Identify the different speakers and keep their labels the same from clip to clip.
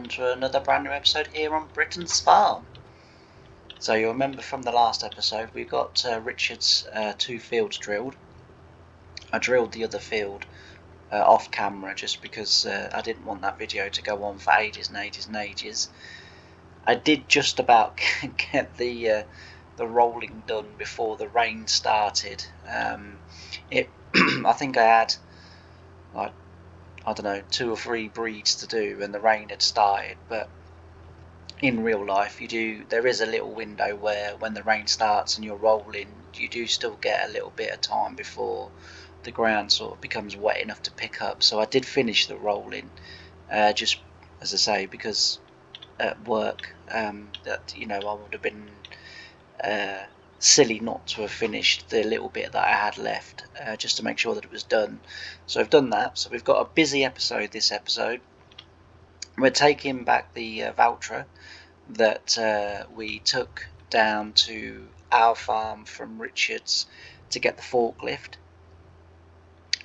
Speaker 1: welcome to another brand new episode here on Britain's Farm. So you'll remember from the last episode we got Richard's 2 fields drilled. I drilled the other field off camera just because I didn't want that video to go on for ages and ages and ages. I did just about get the rolling done before the rain started. I think I had like, I don't know, 2 or 3 breeds to do and the rain had started, but in real life there is a little window where when the rain starts and you're rolling, you do still get a little bit of time before the ground sort of becomes wet enough to pick up. So I did finish the rolling, just as I say, because at work that I would have been silly not to have finished the little bit that I had left, just to make sure that it was done. So I've done that. So we've got a busy episode this episode. We're taking back the Valtra that we took down to our farm from Richard's to get the forklift.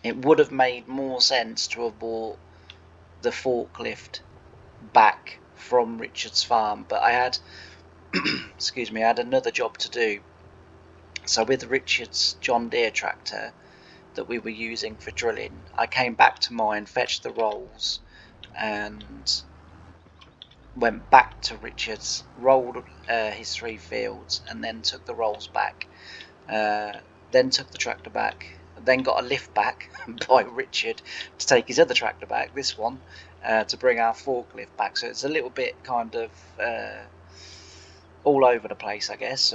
Speaker 1: It would have made more sense to have bought the forklift back from Richard's farm, but I had excuse me, I had another job to do. So with Richard's John Deere tractor that we were using for drilling, I came back to mine, fetched the rolls, and went back to Richard's, rolled his 3 fields, and then took the rolls back. Then took the tractor back, then got a lift back by Richard to take his other tractor back, this one, to bring our forklift back. So it's a little bit kind of all over the place, I guess,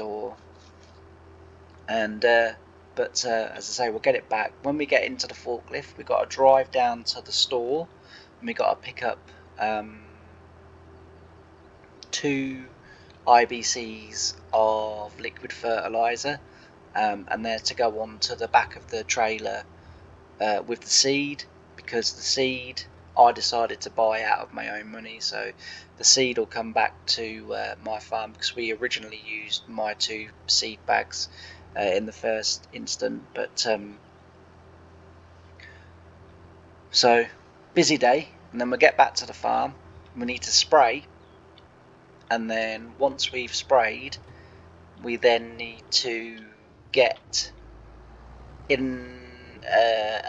Speaker 1: but as I say, we'll get it back. When we get into the forklift, we've got to drive down to the store, and we've got to pick up 2 IBCs of liquid fertilizer, and they're to go on to the back of the trailer with the seed, because the seed I decided to buy out of my own money. So the seed will come back to my farm, because we originally used my 2 seed bags in the first instant. But so busy day, and then we'll get back to the farm. We need to spray, and then once we've sprayed, we then need to get in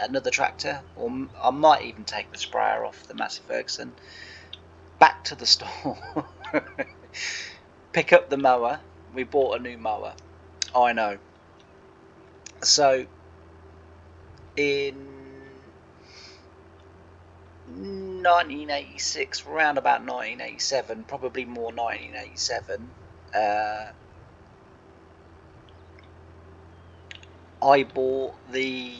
Speaker 1: another tractor, or I might even take the sprayer off the Massey Ferguson, back to the store, pick up the mower. We bought a new mower, I know. So in 1986, around about 1987, probably more 1987, I bought the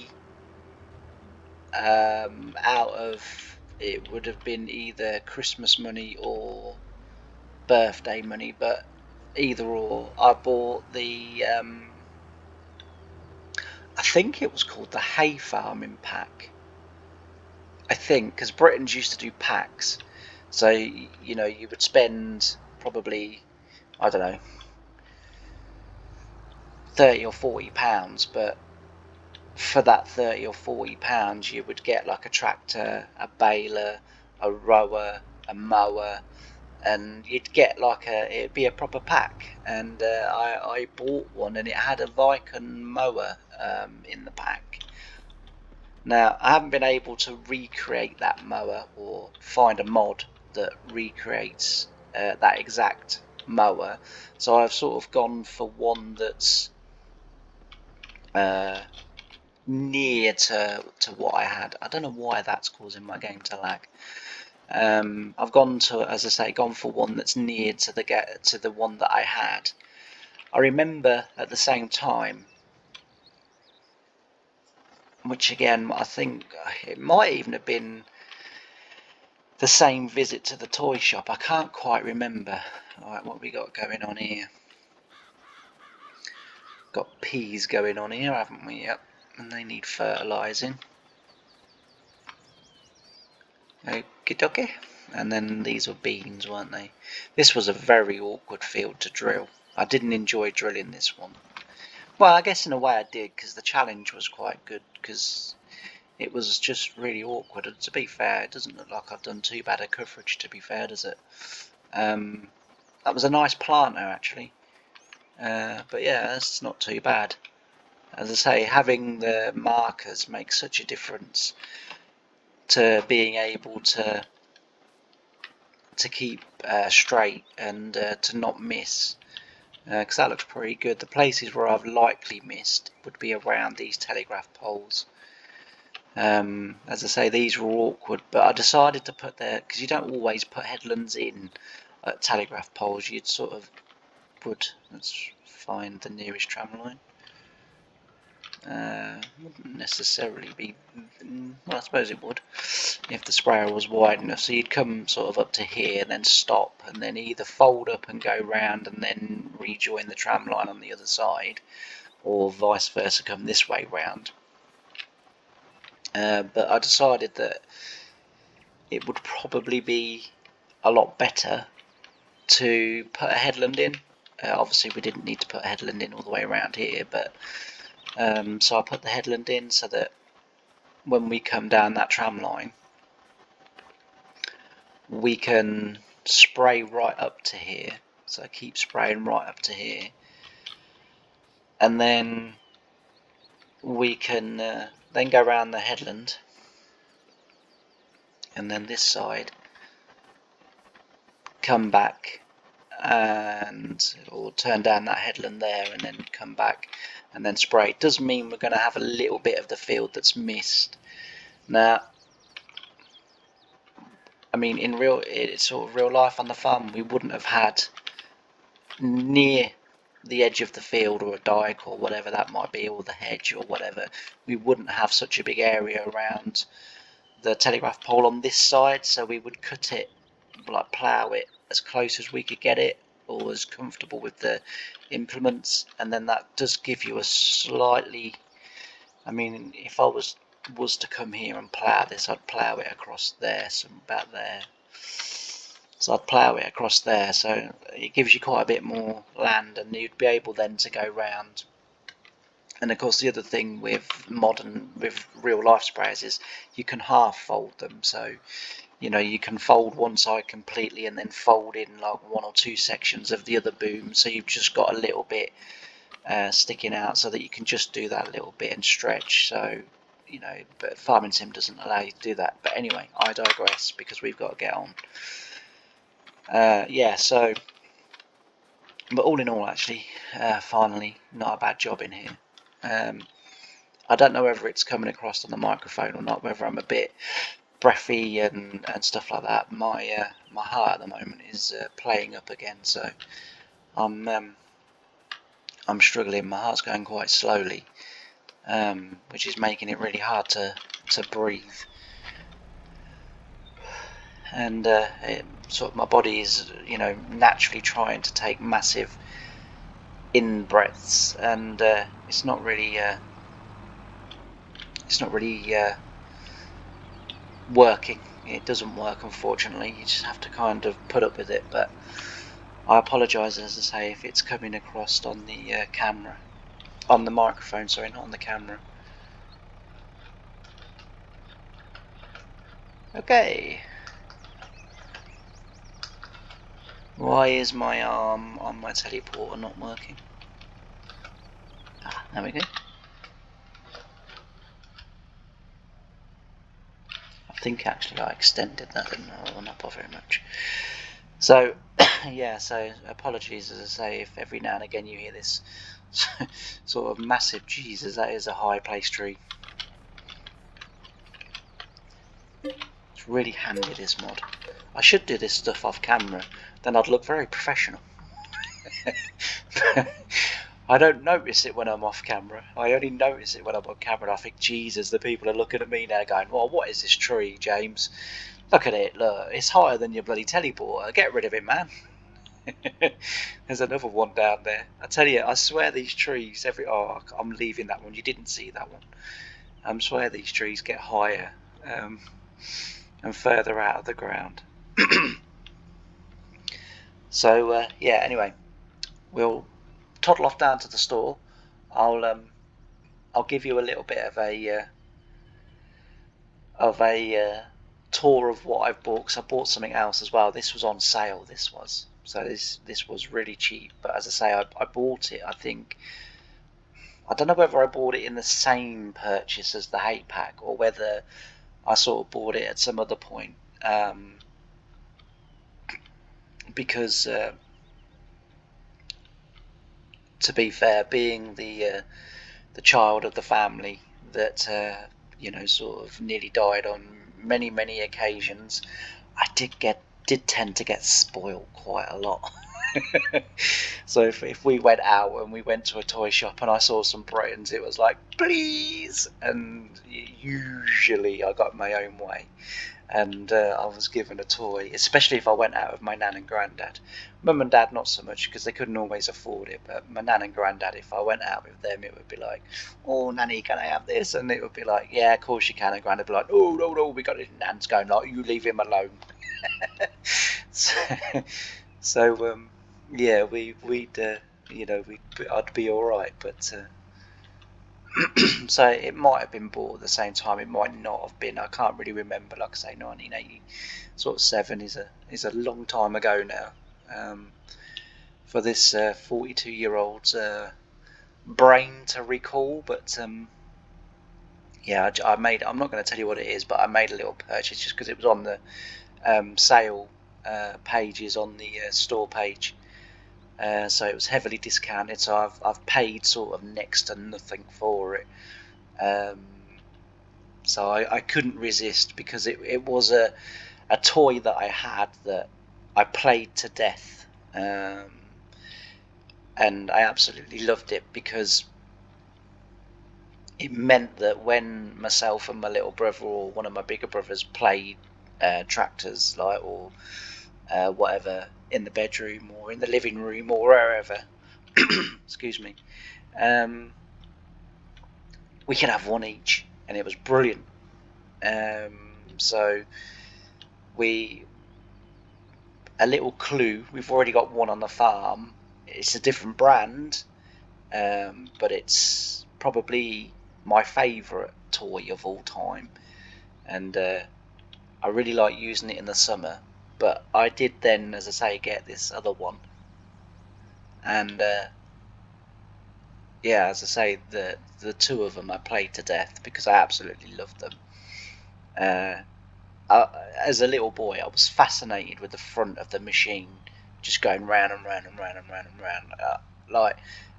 Speaker 1: out of, it would have been either Christmas money or birthday money, but either or, I bought the I think it was called the hay farming pack, I think, because Britons used to do packs. So you would spend probably, I don't know, 30 or 40 pounds, but for that 30 or 40 pounds you would get like a tractor, a baler, a rower, a mower, and you'd get like it'd be a proper pack. And I bought one, and it had a Vicon mower in the pack. Now I haven't been able to recreate that mower or find a mod that recreates that exact mower, so I've sort of gone for one that's near to what I had. I don't know why that's causing my game to lag. I've gone for one that's near to the one that I had. I remember at the same time, which again I think it might even have been the same visit to the toy shop. I can't quite remember. Alright, what we got going on here? Got peas going on here, haven't we? Yep, and they need fertilising. Okie dokie. And then these were beans, weren't they? This was a very awkward field to drill. I didn't enjoy drilling this one. Well, I guess in a way I did, because the challenge was quite good, because it was just really awkward. And to be fair, it doesn't look like I've done too bad a coverage, to be fair, does it? That was a nice planter, actually. But yeah, that's not too bad. As I say, having the markers makes such a difference to being able to keep straight and to not miss, because that looks pretty good. The places where I've likely missed would be around these telegraph poles. As I say, these were awkward, but I decided to put because you don't always put headlands in at telegraph poles. You'd sort of let's find the nearest tram line. Wouldn't necessarily be, well, I suppose it would if the sprayer was wide enough. So you'd come sort of up to here and then stop and then either fold up and go round and then rejoin the tram line on the other side, or vice versa, come this way round. But I decided that it would probably be a lot better to put a headland in. Obviously we didn't need to put a headland in all the way around here, but so I put the headland in so that when we come down that tram line, we can spray right up to here. So I keep spraying right up to here, and then we can then go around the headland, and then this side come back or turn down that headland there and then come back and then spray. It does mean we're going to have a little bit of the field that's missed. Now, I mean, in sort of real life on the farm, we wouldn't have had near the edge of the field or a dike or whatever that might be, or the hedge or whatever. We wouldn't have such a big area around the telegraph pole on this side, so we would cut it, like plough it as close as we could get it, or as comfortable with the implements, and then that does give you a slightly, I mean, if I was to come here and plough this, I'd plough it across there, so about there. So I'd plough it across there, so it gives you quite a bit more land, and you'd be able then to go round. And of course the other thing with real life sprayers is you can half fold them, so you can fold one side completely and then fold in like one or two sections of the other boom, so you've just got a little bit sticking out, so that you can just do that little bit and stretch. So but Farming Sim doesn't allow you to do that. But anyway, I digress, because we've got to get on. Yeah, so, but all in all, actually, finally, not a bad job in here. I don't know whether it's coming across on the microphone or not, whether I'm a bit breathy and stuff like that. My heart at the moment is playing up again, so I'm struggling. My heart's going quite slowly, which is making it really hard to breathe. And sort of my body is, naturally trying to take massive in breaths, and it's not really working. It doesn't work, unfortunately. You just have to kind of put up with it. But I apologise, as I say, if it's coming across on the camera, on the microphone. Sorry, not on the camera. Okay. Why is my arm on my teleporter not working? Ah, there we go. I think actually I extended that, didn't I? Well, not by very much. So, yeah, so apologies, as I say, if every now and again you hear this sort of massive, Jesus, that is a high place tree. It's really handy, this mod. I should do this stuff off camera, then I'd look very professional. I don't notice it when I'm off camera. I only notice it when I'm on camera, and I think, Jesus, the people are looking at me now going, well, what is this tree, James? Look at it, look, it's higher than your bloody teleporter. Get rid of it, man. There's another one down there. I tell you, I swear these trees, I'm leaving that one. You didn't see that one. I swear these trees get higher and further out of the ground. So yeah, anyway, we'll toddle off down to the store. I'll give you a little bit of a of a tour of what I've bought, because I bought something else as well. This was on sale, so this was really cheap, but as I say, I bought it, I don't know whether I bought it in the same purchase as the 8-pack, or whether I sort of bought it at some other point, because to be fair, being the child of the family that sort of nearly died on many occasions, I did tend to get spoiled quite a lot. So if we went out and we went to a toy shop and I saw some Britons, it was like, please, and usually I got my own way, and I was given a toy, especially if I went out with my nan and granddad. Mum and dad not so much, because they couldn't always afford it, but my nan and granddad, if I went out with them, it would be like, oh nanny, can I have this? And it would be like, yeah, of course you can. And granddad would be like, oh no, we got it. Nan's going like, you leave him alone. so yeah, I'd be all right, but so it might have been bought at the same time, it might not have been, I can't really remember. Like I say, 1987 is a long time ago now, for this 42-year-old's brain to recall. But yeah, I'm not going to tell you what it is, but I made a little purchase just because it was on the sale pages on the store page. So it was heavily discounted, so I've paid sort of next to nothing for it. So I couldn't resist, because it was a toy that I had that I played to death, and I absolutely loved it, because it meant that when myself and my little brother, or one of my bigger brothers, played tractors, like, or whatever, in the bedroom or in the living room or wherever, excuse me, we could have one each, and it was brilliant. So a little clue, we've already got one on the farm. It's a different brand, but it's probably my favourite toy of all time, and I really like using it in the summer. But I did then, as I say, get this other one, and yeah, as I say, the two of them I played to death, because I absolutely loved them. As a little boy, I was fascinated with the front of the machine, just going round and round and round and round and round,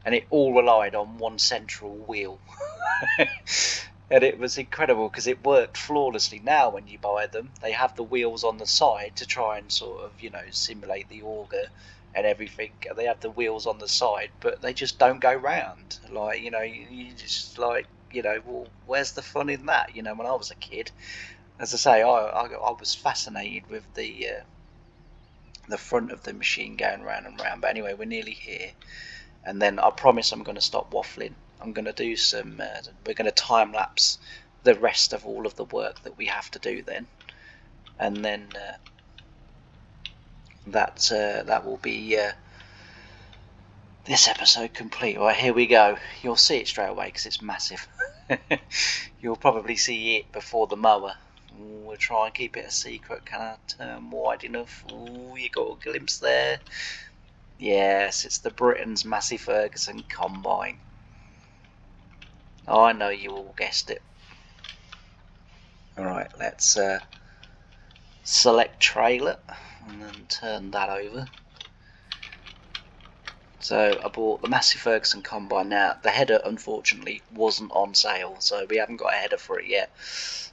Speaker 1: and it all relied on one central wheel. And it was incredible, because it worked flawlessly. Now when you buy them, they have the wheels on the side to try and sort of, simulate the auger and everything. They have the wheels on the side, but they just don't go round. Like, you just like, well, where's the fun in that? When I was a kid, as I say, I was fascinated with the front of the machine going round and round. But anyway, we're nearly here, and then I promise I'm going to stop waffling. I'm going to do some, we're going to time lapse the rest of all of the work that we have to do then, and then that will be this episode complete. Right, here we go. You'll see it straight away because it's massive. You'll probably see it before the mower. We'll try and keep it a secret. Can I turn wide enough? Ooh, you got a glimpse there. Yes, it's the Britain's Massey Ferguson Combine. Oh, I know you all guessed it. Alright, let's select trailer and then turn that over. So I bought the Massey Ferguson Combine. Now, the header unfortunately wasn't on sale, so we haven't got a header for it yet.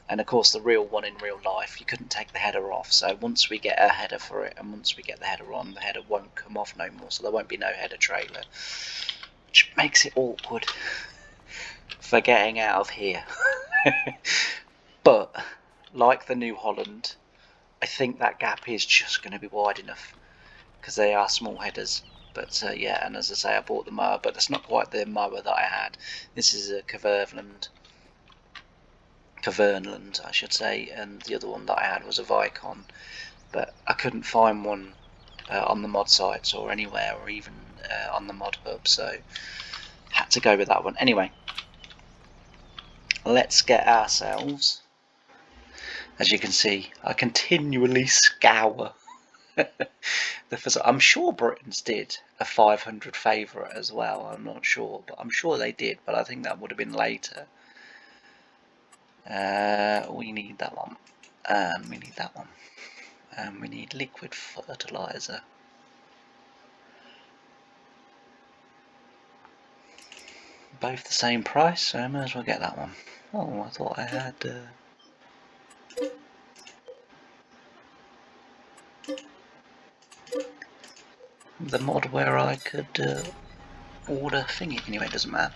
Speaker 1: And of course the real one in real life, you couldn't take the header off. So once we get a header for it, and once we get the header on, the header won't come off no more, so there won't be no header trailer, which makes it awkward for getting out of here. But like the New Holland, I think that gap is just going to be wide enough, because they are small headers. But yeah, and as I say, I bought the mower, but that's not quite the mower that I had. This is a Kavernland, I should say, and the other one that I had was a Vicon, but I couldn't find one on the mod sites or anywhere, or even on the mod hub, so had to go with that one. Anyway, let's get ourselves As you can see, I continually scour. I'm sure Britons did a 500 favourite as well. I'm not sure, but I'm sure they did. But I think that would have been later. We need that one, and we need that one, and we need liquid fertilizer. Both the same price, so I might as well get that one. Oh, I thought I had. The mod where I could order thingy. Anyway, it doesn't matter.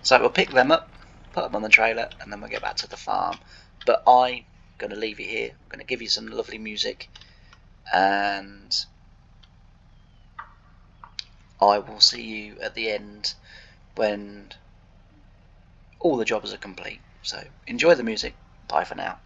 Speaker 1: So we'll pick them up, put them on the trailer, and then we'll get back to the farm. But I'm going to leave you here. I'm going to give you some lovely music, and I will see you at the end when all the jobs are complete. So enjoy the music. Bye for now.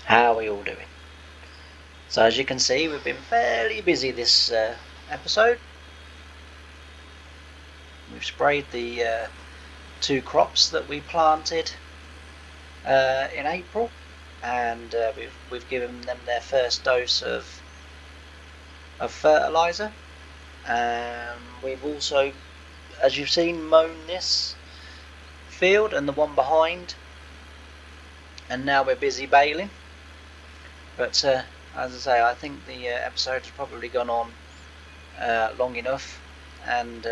Speaker 1: How are we all doing? So as you can see, we've been fairly busy this episode. We've sprayed the 2 crops that we planted in April, and we've given them their first dose of fertilizer. We've also, as you've seen, mown this field and the one behind, and now we're busy baling. But as I say, I think the episode has probably gone on long enough, and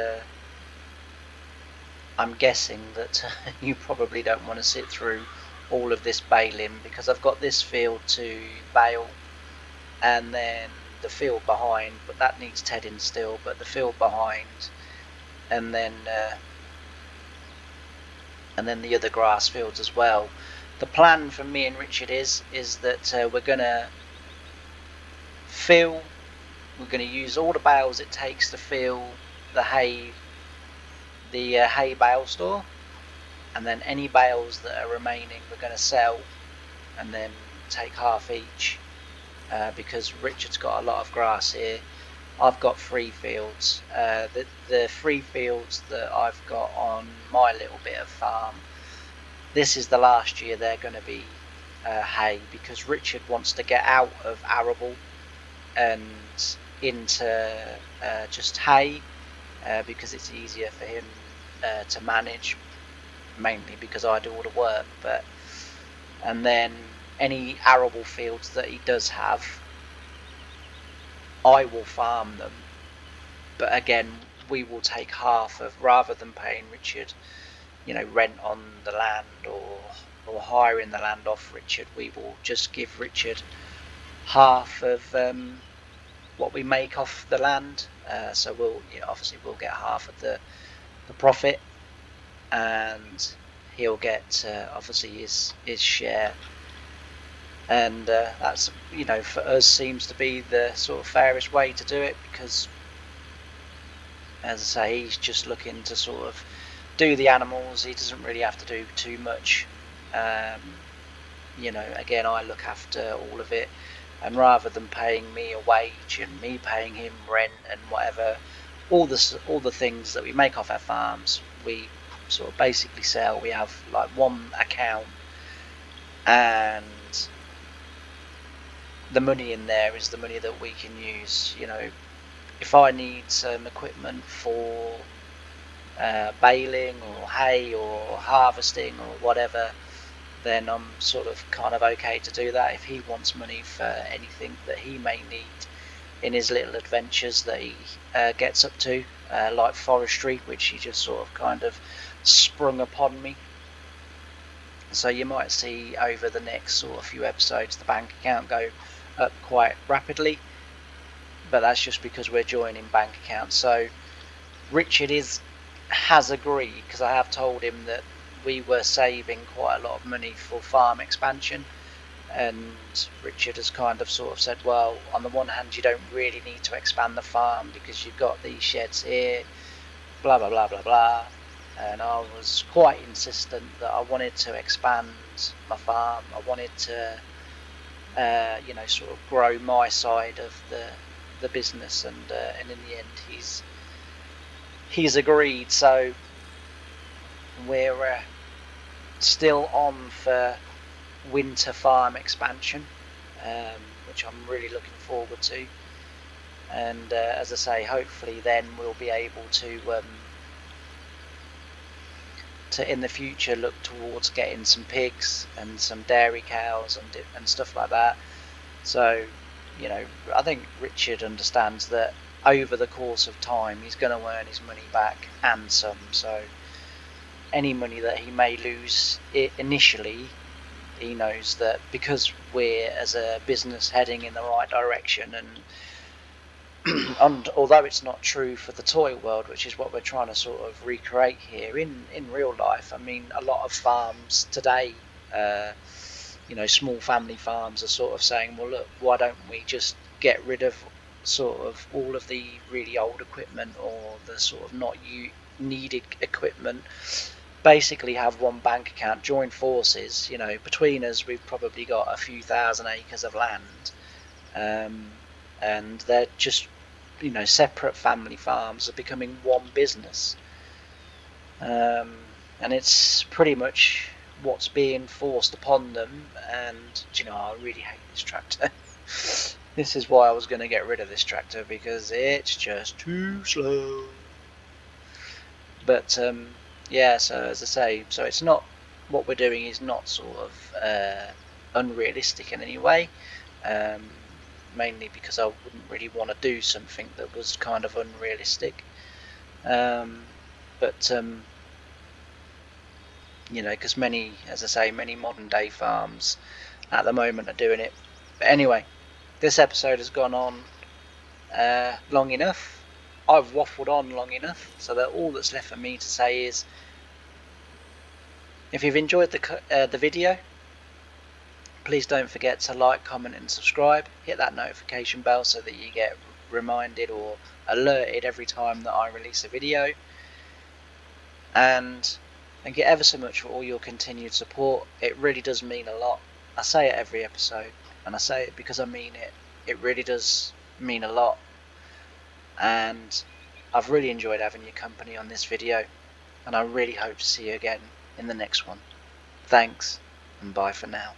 Speaker 1: I'm guessing that you probably don't want to sit through all of this baling, because I've got this field to bale, and then the field behind, but that needs tedding still, but the field behind, and then the other grass fields as well. The plan for me and Richard is that we're going to use all the bales it takes to fill the hay bale store, and then any bales that are remaining we're going to sell and then take half each, because Richard's got a lot of grass here. I've got 3 fields. The 3 fields that I've got on my little bit of farm, this is the last year they're going to be hay, because Richard wants to get out of arable and into just hay, because it's easier for him to manage, mainly because I do all the work. And then any arable fields that he does have, I will farm them, but again we will take half of, rather than paying Richard rent on the land or hiring the land off Richard, we will just give Richard half of what we make off the land. So obviously we'll get half of the profit, and he'll get obviously his share, and that's for us seems to be the sort of fairest way to do it, because as I say, he's just looking to sort of do the animals. He doesn't really have to do too much. Again, I look after all of it, and rather than paying me a wage and me paying him rent and whatever, all the things that we make off our farms, we sort of basically sell. We have like one account, and the money in there is the money that we can use. If I need some equipment for baling or hay or harvesting or whatever, then I'm sort of kind of okay to do that. If he wants money for anything that he may need in his little adventures that he gets up to, like forestry, which he just sort of kind of sprung upon me. So you might see over the next sort of few episodes the bank account go up quite rapidly, but that's just because we're joining bank accounts. So Richard has agreed, because I have told him that we were saving quite a lot of money for farm expansion, and Richard has kind of sort of said, well, on the one hand you don't really need to expand the farm because you've got these sheds here, blah blah blah blah blah. And I was quite insistent that I wanted to expand my farm. I wanted to sort of grow my side of the business, and in the end he's agreed. So we're still on for winter farm expansion, which I'm really looking forward to. And as I say, hopefully then we'll be able to in the future look towards getting some pigs and some dairy cows and stuff like that. So I think Richard understands that over the course of time he's going to earn his money back and some. So any money that he may lose initially, he knows that because we're as a business heading in the right direction, and although it's not true for the toy world, which is what we're trying to sort of recreate here in real life. I mean, a lot of farms today, small family farms are sort of saying, well, look, why don't we just get rid of sort of all of the really old equipment or the sort of not needed equipment, basically have one bank account, join forces. You know, between us, we've probably got a few thousand acres of land, and they're just, you know, separate family farms are becoming one business, and it's pretty much what's being forced upon them. And you know, I really hate this tractor. This is why I was going to get rid of this tractor, because it's just too slow. But yeah, so as I say, so it's not, what we're doing is not sort of unrealistic in any way, mainly because I wouldn't really want to do something that was kind of unrealistic. But you know, because many, as I say, many modern day farms at the moment are doing it. But anyway, this episode has gone on long enough. I've waffled on long enough, so that all that's left for me to say is, if you've enjoyed the video, please don't forget to like, comment and subscribe. Hit that notification bell so that you get reminded or alerted every time that I release a video. And thank you ever so much for all your continued support. It really does mean a lot. I say it every episode, and I say it because I mean it. It really does mean a lot. And I've really enjoyed having your company on this video, and I really hope to see you again in the next one. Thanks, and bye for now.